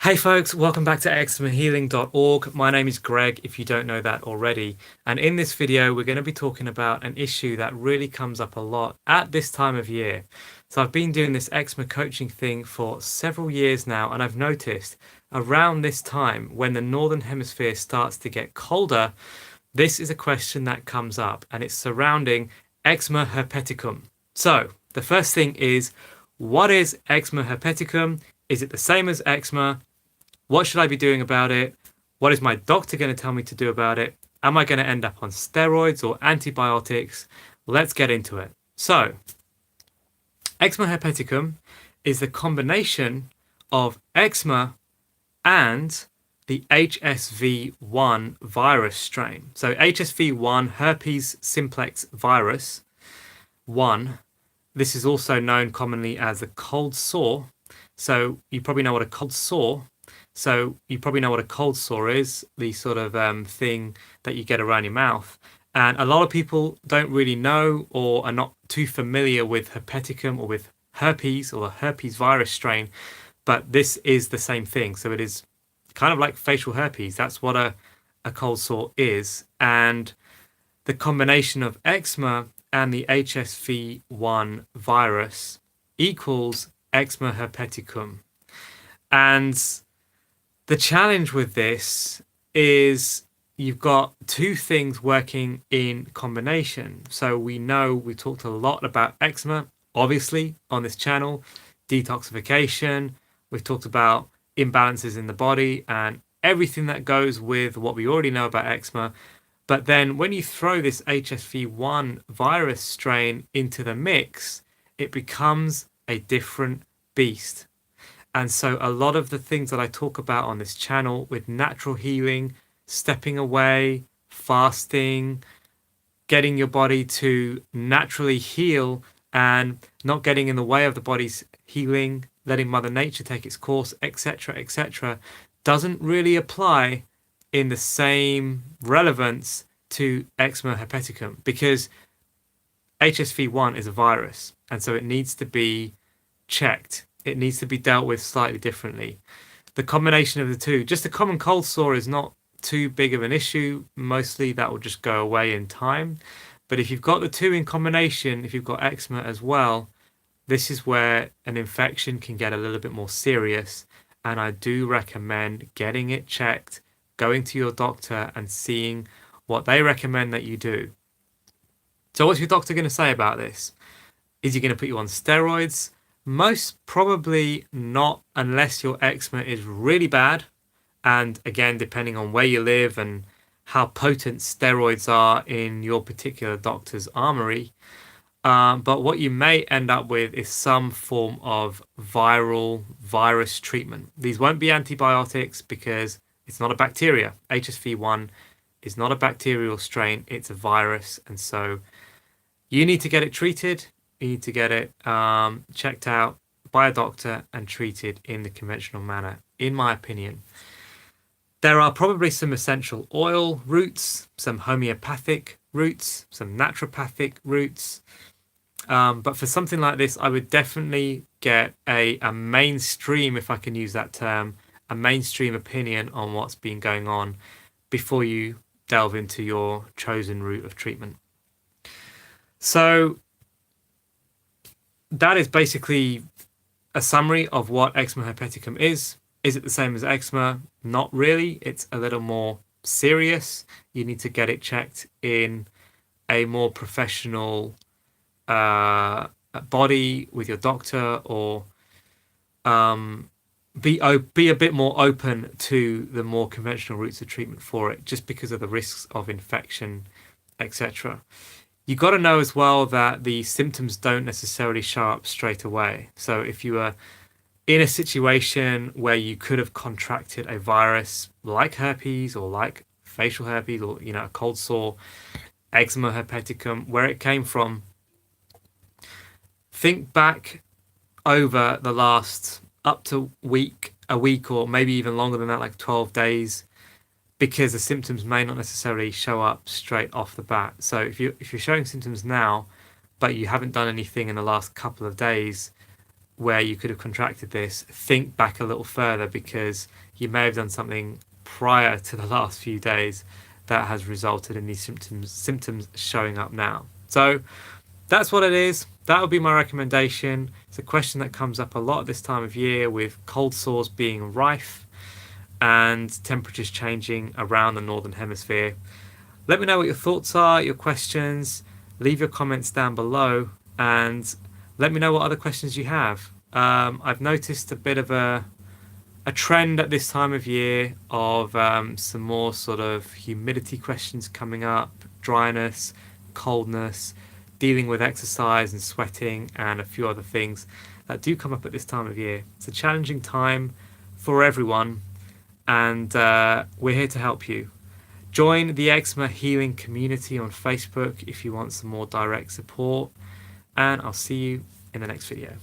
Hey folks, welcome back to eczemahealing.org. My name is Greg, if you don't know that already. And in this video, we're going to be talking about an issue that really comes up a lot at this time of year. So I've been doing this eczema coaching thing for several years now, and I've noticed around this time when the Northern Hemisphere starts to get colder, this is a question that comes up, and it's surrounding eczema herpeticum. So the first thing is, what is eczema herpeticum? Is it the same as eczema? What should I be doing about it? What is my doctor going to tell me to do about it? Am I going to end up on steroids or antibiotics? Let's get into it. So, eczema herpeticum is the combination of eczema and the HSV1 virus strain. So HSV1, herpes simplex virus 1, this is also known commonly as a cold sore. So you probably know what a cold sore is, the sort of thing that you get around your mouth. And a lot of people don't really know or are not too familiar with herpeticum or with herpes or the herpes virus strain, but this is the same thing. So it is kind of like facial herpes. That's what a cold sore is. And the combination of eczema and the HSV1 virus equals eczema herpeticum. And the challenge with this is you've got two things working in combination. So we talked a lot about eczema, obviously, on this channel, detoxification. We've talked about imbalances in the body and everything that goes with what we already know about eczema. But then when you throw this HSV1 virus strain into the mix, it becomes a different beast. And so a lot of the things that I talk about on this channel with natural healing, stepping away, fasting, getting your body to naturally heal and not getting in the way of the body's healing, letting Mother Nature take its course, etc., doesn't really apply in the same relevance to eczema herpeticum, because HSV1 is a virus, and so it needs to be checked. It needs to be dealt with slightly differently. The combination of the two, just a common cold sore, is not too big of an issue. Mostly that will just go away in time. But if you've got the two in combination, if you've got eczema as well, this is where an infection can get a little bit more serious. And I do recommend getting it checked, going to your doctor and seeing what they recommend that you do. So what's your doctor going to say about this? Is he going to put you on steroids? Most probably not, unless your eczema is really bad. And again, depending on where you live and how potent steroids are in your particular doctor's armory. But what you may end up with is some form of virus treatment. These won't be antibiotics because it's not a bacteria. HSV1 is not a bacterial strain, it's a virus. And so you need to get it treated. You need to get it checked out by a doctor and treated in the conventional manner, in my opinion. There are probably some essential oil roots, some homeopathic roots, some naturopathic roots. But for something like this, I would definitely get a mainstream, if I can use that term, a mainstream opinion on what's been going on before you delve into your chosen route of treatment. So that is basically a summary of what eczema herpeticum is. Is it the same as eczema? Not really. It's a little more serious. You need to get it checked in a more professional body with your doctor, or be a bit more open to the more conventional routes of treatment for it, just because of the risks of infection, etc. You got to know as well that the symptoms don't necessarily show up straight away. So if you are in a situation where you could have contracted a virus like herpes or like facial herpes, or a cold sore, eczema herpeticum, where it came from, think back over the last up to a week, or maybe even longer than that, like 12 days, because the symptoms may not necessarily show up straight off the bat. So if you're showing symptoms now, but you haven't done anything in the last couple of days, where you could have contracted this, think back a little further, because you may have done something prior to the last few days that has resulted in these symptoms showing up now. So that's what it is. That would be my recommendation. It's a question that comes up a lot at this time of year, with cold sores being rife and temperatures changing around the Northern Hemisphere. Let me know what your thoughts are, your questions. Leave your comments down below, and let me know what other questions you have. I've noticed a bit of a trend at this time of year of some more sort of humidity questions coming up, dryness, coldness, dealing with exercise and sweating, and a few other things that do come up at this time of year. It's a challenging time for everyone, and we're here to help you. Join the Eczema Healing community on Facebook if you want some more direct support, and I'll see you in the next video.